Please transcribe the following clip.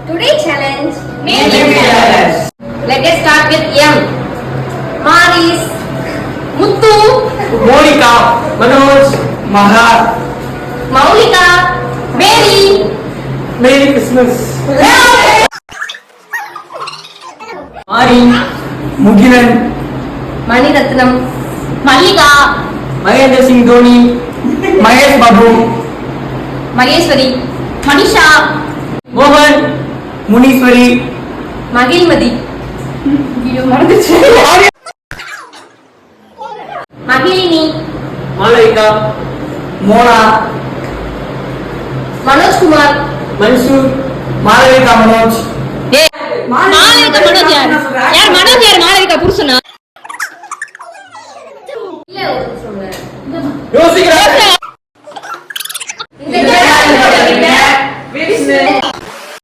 Today challenge. Let us start with M. Maris, Muttu, Monica, Manoj, Maha. Maulika, Mary. Merry Christmas. Mari, Mugilan, Maniratnam, Malika, Mahendra Singh Dhoni, Mahesh Babu, Maheshwari, Manisha, Mohan, Muniswari, Magilmadi, Magilini, Malaika, Mona, Manoj Kumar. Mansur, Malavika Manoj. Malavika Manoj யார்? யார் மனோஜ் யார்? மாளவிகா புருஷனா? இல்ல சொல்றேன். யோசிக்கிறா